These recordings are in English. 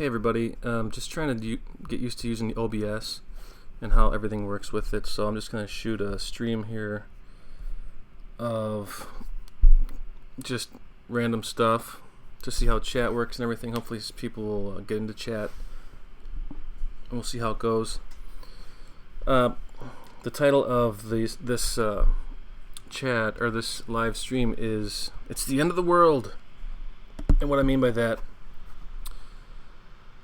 Hey everybody, just trying to get used to using the OBS and how everything works with it. So I'm just going to shoot a stream here of just random stuff to see how chat works and everything. Hopefully people will get into chat and we'll see how it goes. The title of this chat or this live stream is "It's the End of the World," and what I mean by that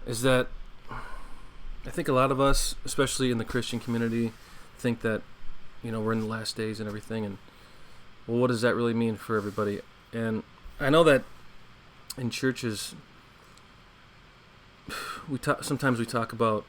is that I think a lot of us, especially in the Christian community, think that, we're in the last days and everything, and well, what does that really mean for everybody? And I know that in churches, sometimes we talk about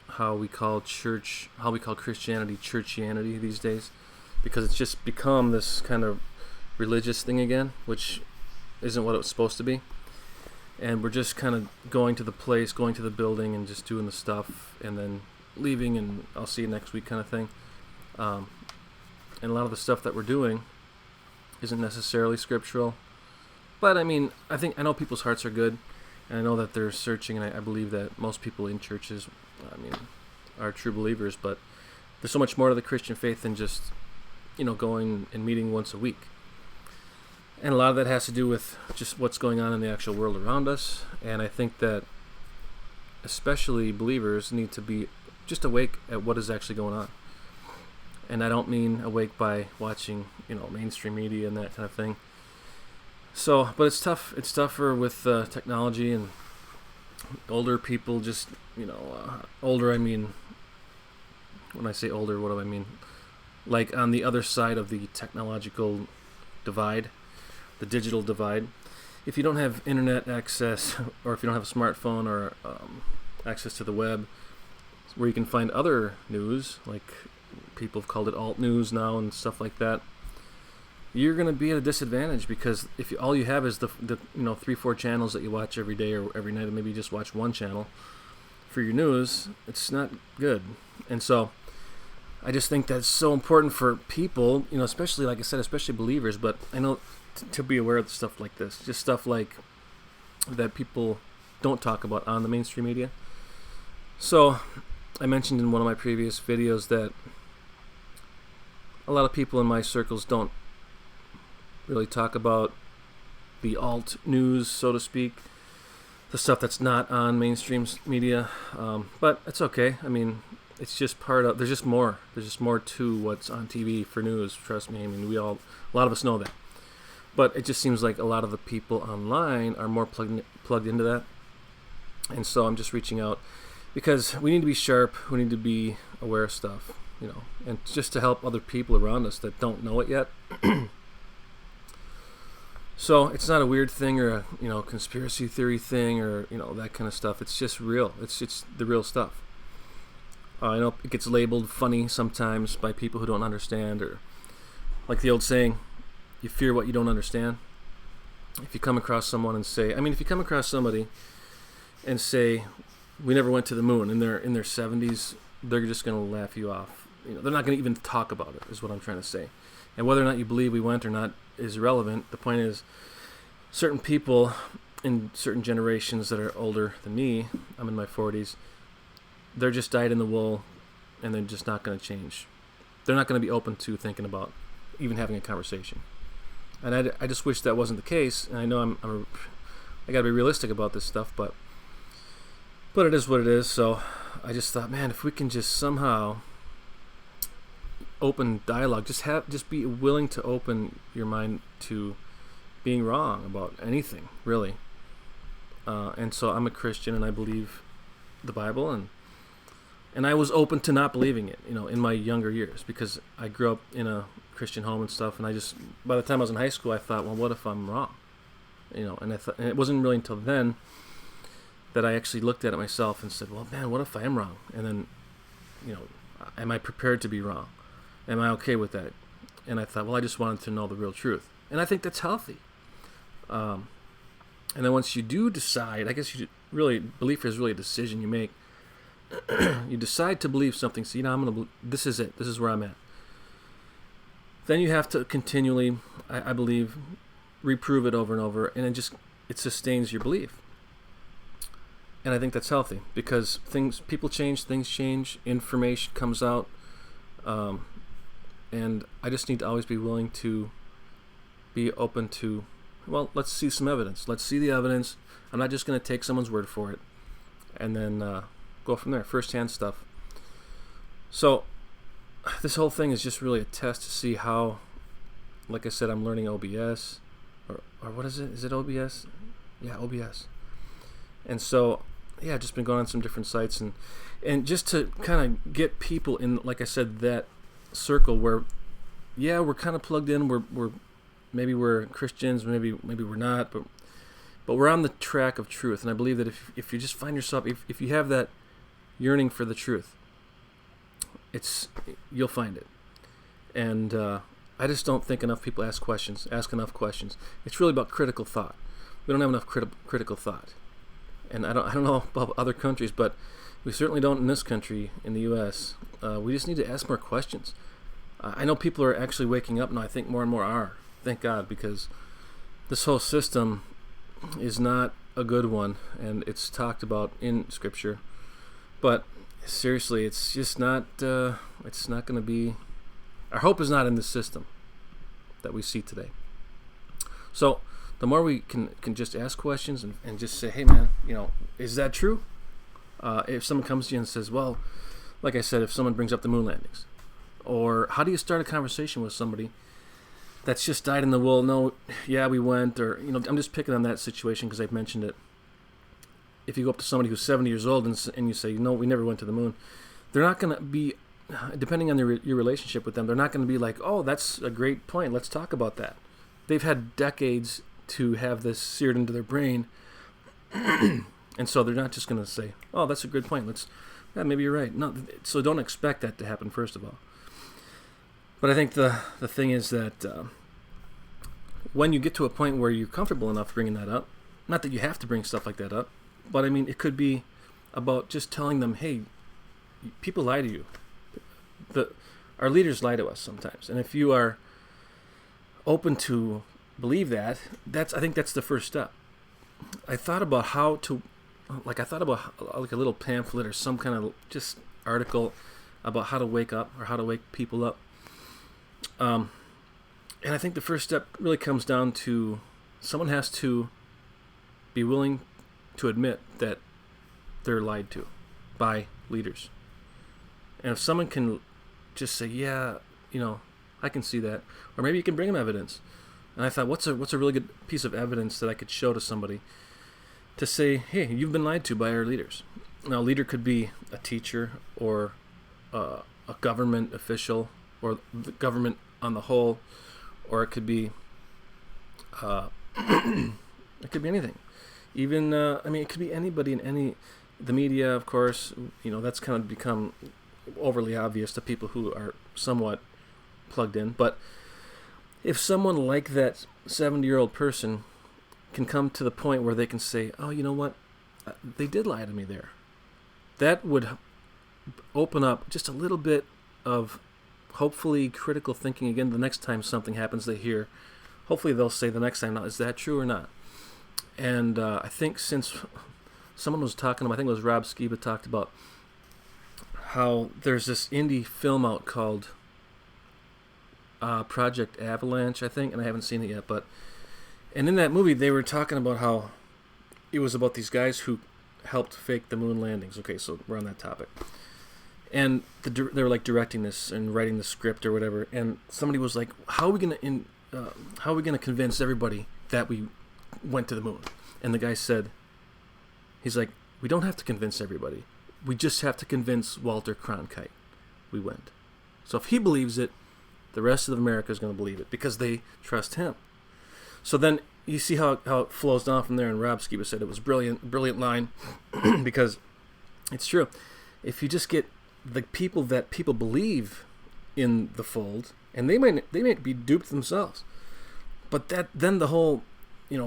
how we call Christianity churchianity these days, because it's just become this kind of religious thing again, which isn't what it was supposed to be. And we're just kind of going to the building and just doing the stuff and then leaving and I'll see you next week kind of thing. And a lot of the stuff that we're doing isn't necessarily scriptural. But I know people's hearts are good, and I know that they're searching, and I believe that most people in churches, are true believers, but there's so much more to the Christian faith than just, going and meeting once a week. And a lot of that has to do with just what's going on in the actual world around us. And I think that especially believers need to be just awake at what is actually going on. And I don't mean awake by watching, mainstream media and that kind of thing. So, but it's tough. It's tougher with technology and older people. Just, older. When I say older, what do I mean? Like on the other side of the technological divide. The digital divide. If you don't have internet access, or if you don't have a smartphone or access to the web, where you can find other news, like people have called it alt news now and stuff like that, you're going to be at a disadvantage, because if all you have is the 3-4 channels that you watch every day or every night, and maybe you just watch one channel for your news, it's not good. And so I just think that's so important for people, especially, like I said, especially believers, but I know to be aware of stuff like this, just stuff like that people don't talk about on the mainstream media. So I mentioned in one of my previous videos that a lot of people in my circles don't really talk about the alt news, so to speak, the stuff that's not on mainstream media, but it's okay. It's just part of, there's just more to what's on TV for news, trust me. A lot of us know that. But it just seems like a lot of the people online are more plugged into that. And so I'm just reaching out because we need to be sharp. We need to be aware of stuff, and just to help other people around us that don't know it yet. So it's not a weird thing or a conspiracy theory thing or that kind of stuff. It's just real. It's the real stuff. I know it gets labeled funny sometimes by people who don't understand, or like the old saying, you fear what you don't understand. If you come across someone and say, if you come across somebody and say, we never went to the moon, and they're in their 70s, they're just going to laugh you off. They're not going to even talk about it, is what I'm trying to say. And whether or not you believe we went or not is irrelevant. The point is, certain people in certain generations that are older than me, I'm in my 40s, they're just dyed in the wool, and they're just not going to change. They're not going to be open to thinking about even having a conversation. And I just wish that wasn't the case. And I know I got to be realistic about this stuff, but it is what it is. So I just thought, man, if we can just somehow open dialogue, just be willing to open your mind to being wrong about anything, really. And so I'm a Christian, and I believe the Bible, and I was open to not believing it, in my younger years, because I grew up in a Christian home and stuff, and by the time I was in high school, I thought, well, what if I'm wrong? And it wasn't really until then that I actually looked at it myself and said, well, man, what if I am wrong? And then, am I prepared to be wrong? Am I okay with that? And I thought, well, I just wanted to know the real truth. And I think that's healthy. And then once you do decide, I guess belief is really a decision you make. You decide to believe something, so this is it. This is where I'm at. Then you have to continually, I believe, reprove it over and over, and it sustains your belief. And I think that's healthy because people change, things change, information comes out, and I just need to always be willing to be open to, well, let's see some evidence. Let's see the evidence. I'm not just going to take someone's word for it and then go from there, first-hand stuff. So this whole thing is just really a test to see how, like I said, I'm learning OBS, or what is it? Is it OBS? Yeah, OBS. And so, yeah, I've just been going on some different sites and just to kind of get people in, like I said, that circle where, yeah, we're kind of plugged in. Maybe we're Christians, maybe we're not, but we're on the track of truth. And I believe that if you just find yourself, if you have that yearning for the truth, you'll find it. And I just don't think enough people ask enough questions. It's really about critical thought. We don't have enough critical thought. And I don't know about other countries, but we certainly don't in this country, in the U.S. We just need to ask more questions. I know people are actually waking up now. I think more and more are. Thank God, because this whole system is not a good one, and it's talked about in Scripture. But seriously, it's just not. It's not going to be. Our hope is not in this system that we see today. So the more we can just ask questions and just say, hey man, is that true? If someone comes to you and says, well, like I said, if someone brings up the moon landings, or how do you start a conversation with somebody that's just died in the wool? No, yeah, we went, or I'm just picking on that situation because I've mentioned it. If you go up to somebody who's 70 years old and you say, no, we never went to the moon, they're not going to be, depending on your relationship with them, they're not going to be like, oh, that's a great point, let's talk about that. They've had decades to have this seared into their brain, and so they're not just going to say, oh, that's a good point, maybe you're right. No, so don't expect that to happen, first of all. But I think the thing is that when you get to a point where you're comfortable enough bringing that up, not that you have to bring stuff like that up, but I mean, it could be about just telling them, hey, people lie to you. Our leaders lie to us sometimes. And if you are open to believe that, I think that's the first step. I thought about like a little pamphlet or some kind of just article about how to wake up or how to wake people up. And I think the first step really comes down to someone has to be willing to admit that they're lied to by leaders. And if someone can just say, yeah, I can see that, or maybe you can bring them evidence. And I thought, what's a really good piece of evidence that I could show to somebody to say, hey, you've been lied to by our leaders. Now, a leader could be a teacher or a government official or the government on the whole, or it could be it could be anything. Even it could be anybody in the media, of course. That's kind of become overly obvious to people who are somewhat plugged in. But if someone like that 70-year-old person can come to the point where they can say, oh, you know what, they did lie to me there, that would open up just a little bit of hopefully critical thinking again. The next time something happens they hear, hopefully they'll say the next time, now, is that true or not? And I think since someone was talking about, I think it was Rob Skiba, talked about how there's this indie film out called Project Avalanche, I think, and I haven't seen it yet, and in that movie they were talking about how it was about these guys who helped fake the moon landings. Okay, so we're on that topic. And they were like directing this and writing the script or whatever, and somebody was like, how are we gonna convince everybody that we went to the moon? And the guy said, he's like, we don't have to convince everybody. We just have to convince Walter Cronkite we went. So if he believes it, the rest of America is going to believe it because they trust him. So then you see how it flows down from there. And Rob Skiba said it was brilliant line because it's true. If you just get the people that people believe in the fold, and they might be duped themselves, but then the whole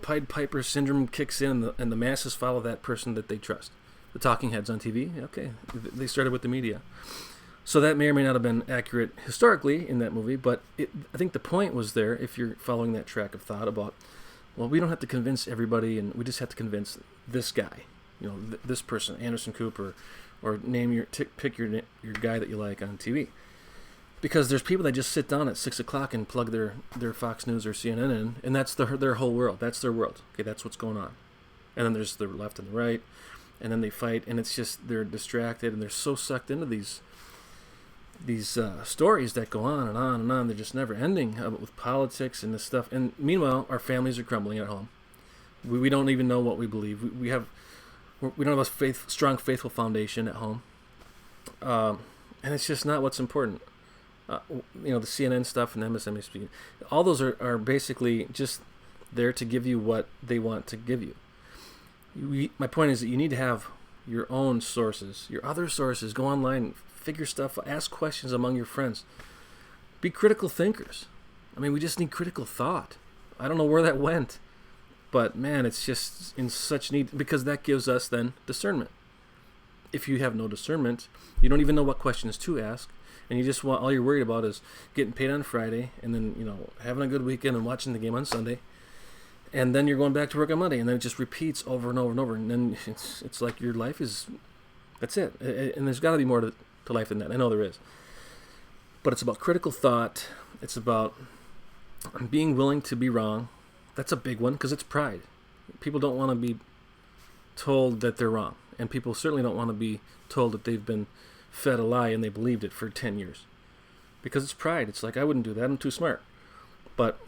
Pied Piper syndrome kicks in, and the masses follow that person that they trust. The talking heads on TV, okay, they started with the media. So that may or may not have been accurate historically in that movie, but I think the point was there, if you're following that track of thought about, well, we don't have to convince everybody, and we just have to convince this guy. this person, Anderson Cooper, or pick your guy that you like on TV. Because there's people that just sit down at 6 o'clock and plug their Fox News or CNN in, and that's their whole world. That's their world. Okay, that's what's going on. And then there's the left and the right, and then they fight, and it's just they're distracted, and they're so sucked into these stories that go on and on and on. They're just never ending with politics and this stuff. And meanwhile, our families are crumbling at home. We don't even know what we believe. We don't have a strong, faithful foundation at home, and it's just not what's important. The CNN stuff and MSNBC, all those are basically just there to give you what they want to give you. My point is that you need to have your own sources, your other sources. Go online, figure stuff, ask questions among your friends. Be critical thinkers. I mean, we just need critical thought. I don't know where that went, but man, it's just in such need, because that gives us then discernment. If you have no discernment, you don't even know what questions to ask, and you just want, all you're worried about is getting paid on Friday, and then having a good weekend and watching the game on Sunday, and then you're going back to work on Monday, and then it just repeats over and over and over, and then it's like your life is, that's it. And there's got to be more to life than that. I know there is, but it's about critical thought. It's about being willing to be wrong. That's a big one, because it's pride. People don't want to be told that they're wrong, and people certainly don't want to be told that they've been fed a lie and they believed it for 10 years, because it's pride. It's like, I wouldn't do that, I'm too smart. But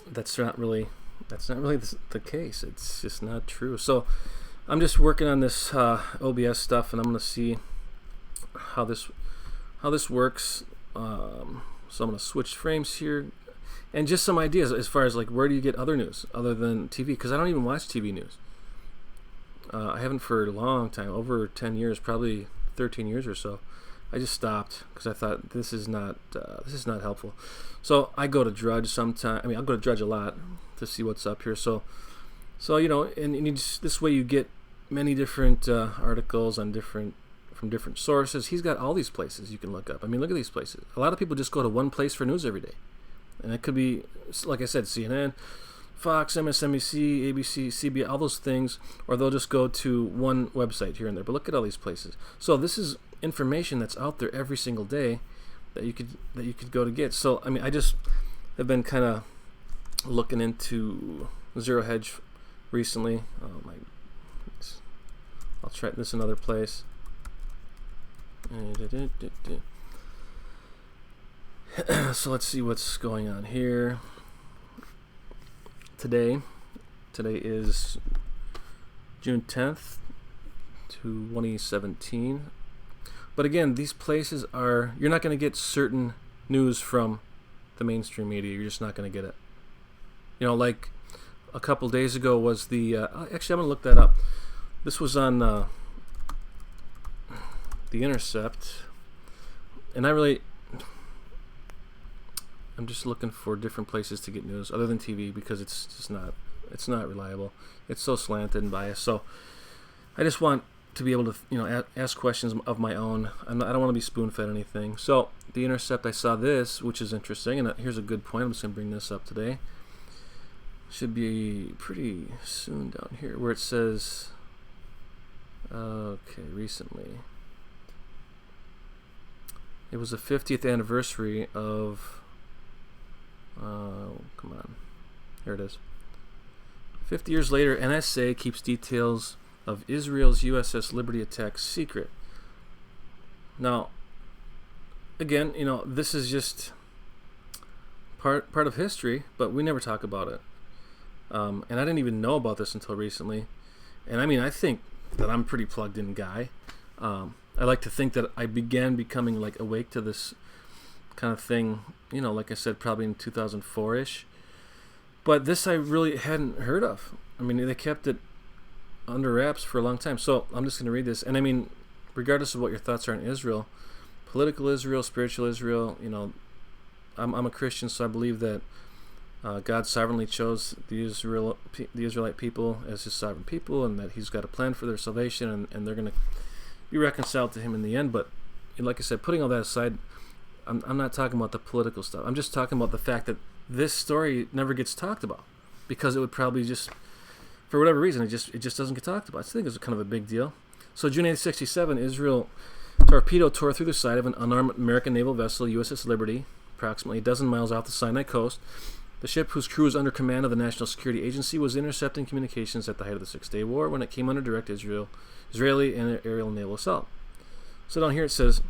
that's not really the case. It's just not true. So I'm just working on this OBS stuff, and I'm going to see how this works. So I'm going to switch frames here, and just some ideas as far as like, where do you get other news other than TV? Because I don't even watch TV news. I haven't for a long time, over 10 years, probably 13 years or so. I just stopped because I thought this is not helpful. So I go to Drudge sometime. I mean, I'll go to Drudge a lot to see what's up here. So and you just, this way you get many different articles on from different sources. He's got all these places you can look up. I mean, look at these places. A lot of people just go to one place for news every day, and it could be, like I said, CNN, Fox, MSNBC, ABC, CBS, all those things, or they'll just go to one website here and there. But look at all these places. So this is information that's out there every single day that you could go to get. So I mean, I just have been kind of looking into Zero Hedge recently. Oh my! I'll try this another place. So let's see what's going on here. Today is June 10th, 2017. But again, these places you're not going to get certain news from the mainstream media. You're just not going to get it. Like a couple days ago was the, actually I'm going to look that up. This was on The Intercept. And I'm just looking for different places to get news other than TV, because it's not reliable. It's so slanted and biased. So I just want to be able to ask questions of my own. I don't want to be spoon-fed anything. So The Intercept, I saw this, which is interesting, and here's a good point. I'm just going to bring this up today. Should be pretty soon down here where it says, okay, recently. It was the 50th anniversary of, come on, here it is. 50 years later, NSA keeps details of Israel's USS Liberty attack secret. Now, again, this is just part of history, but we never talk about it. And I didn't even know about this until recently. And I mean, I think that I'm a pretty plugged in guy. I like to think that I began becoming like awake to this kind of thing, like I said, probably in 2004-ish. But this I really hadn't heard of. I mean, they kept it under wraps for a long time. So I'm just going to read this. And I mean, regardless of what your thoughts are on Israel, political Israel, spiritual Israel, I'm a Christian, so I believe that God sovereignly chose the Israelite people as his sovereign people, and that he's got a plan for their salvation, and they're going to be reconciled to him in the end. But like I said, putting all that aside, I'm not talking about the political stuff. I'm just talking about the fact that this story never gets talked about, because it would probably just for whatever reason, it just doesn't get talked about. I think it's kind of a big deal. So June 8th, 1967, Israel torpedo tore through the side of an unarmed American naval vessel, USS Liberty, approximately a dozen miles off the Sinai coast. The ship, whose crew was under command of the National Security Agency, was intercepting communications at the height of the Six-Day War when it came under direct Israeli and aerial naval assault. So down here it says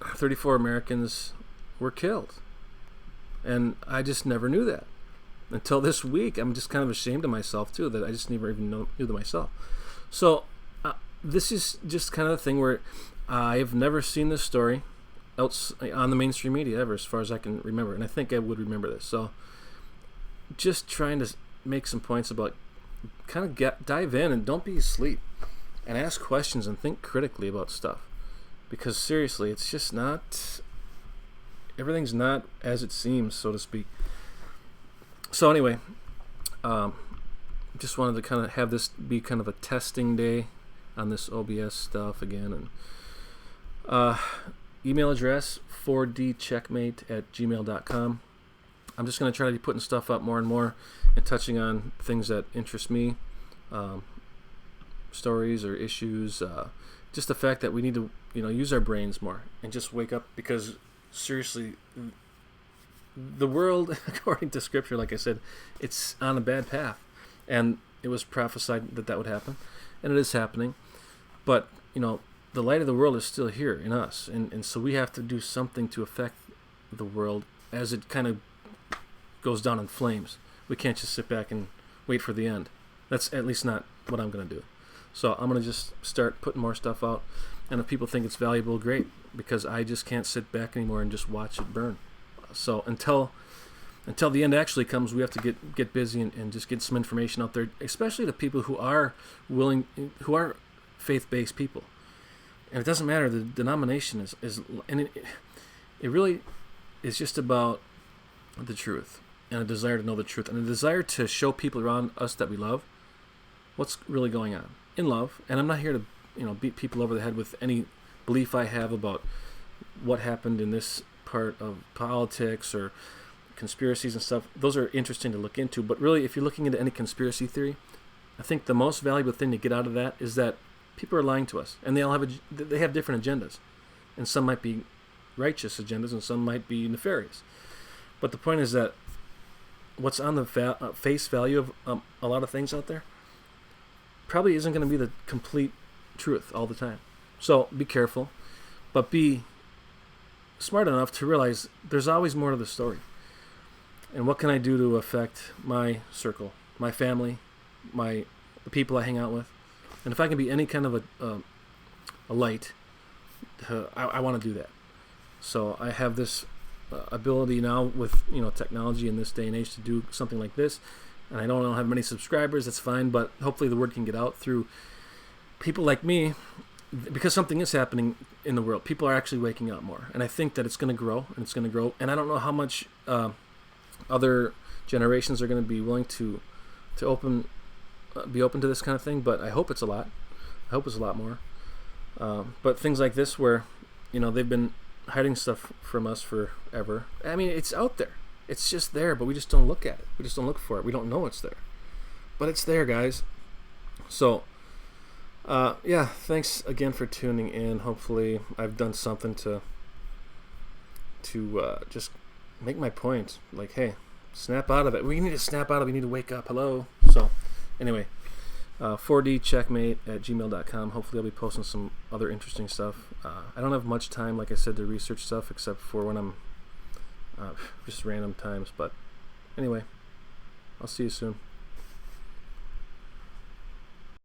34 Americans were killed. And I just never knew that. Until this week, I'm just kind of ashamed of myself, too, that I just never even knew that myself. So this is just kind of the thing where I've never seen this story else on the mainstream media ever, as far as I can remember. And I think I would remember this. So just trying to make some points about kind of dive in and don't be asleep and ask questions and think critically about stuff. Because seriously, it's just not, everything's not as it seems, so to speak. So anyway, just wanted to kind of have this be kind of a testing day on this OBS stuff again. And email address 4dcheckmate@gmail.com. I'm just going to try to be putting stuff up more and more and touching on things that interest me, stories or issues, just the fact that we need to, use our brains more and just wake up, because seriously, the world, according to Scripture, like I said, it's on a bad path, and it was prophesied that would happen, and it is happening. But the light of the world is still here in us, and so we have to do something to affect the world as it kind of goes down in flames. We can't just sit back and wait for the end. That's at least not what I'm going to do. So I'm going to just start putting more stuff out, and if people think it's valuable, great, because I just can't sit back anymore and just watch it burn. So until the end actually comes, we have to get busy and just get some information out there, especially to people who are faith-based people. And it doesn't matter, the denomination is and it really is just about the truth, and a desire to know the truth, and a desire to show people around us that we love what's really going on in love. And I'm not here to beat people over the head with any belief I have about what happened in this part of politics or conspiracies and stuff. Those are interesting to look into, but really, if you're looking into any conspiracy theory, I think the most valuable thing to get out of that is that people are lying to us, and they all have different agendas, and some might be righteous agendas and some might be nefarious. But the point is that what's on the face value of a lot of things out there probably isn't going to be the complete truth all the time. So be careful, but be smart enough to realize there's always more to the story. And what can I do to affect my circle, my family, the people I hang out with? And if I can be any kind of a light, I want to do that. So I have this ability now with technology in this day and age to do something like this. And I don't have many subscribers, that's fine, but hopefully the word can get out through people like me, because something is happening in the world. People are actually waking up more, and I think that it's going to grow, and it's going to grow. And I don't know how much other generations are going to be willing to be open to this kind of thing, but I hope it's a lot. I hope it's a lot more. But things like this, where they've been hiding stuff from us forever. I mean, it's out there. It's just there, but we just don't look at it. We just don't look for it. We don't know it's there, but it's there, guys. So thanks again for tuning in. Hopefully I've done something to just make my point. Like, hey, snap out of it. We need to snap out of it. We need to wake up. Hello. So anyway, 4dcheckmate@gmail.com. Hopefully I'll be posting some other interesting stuff. I don't have much time, like I said, to research stuff, except for when I'm just random times. But anyway, I'll see you soon.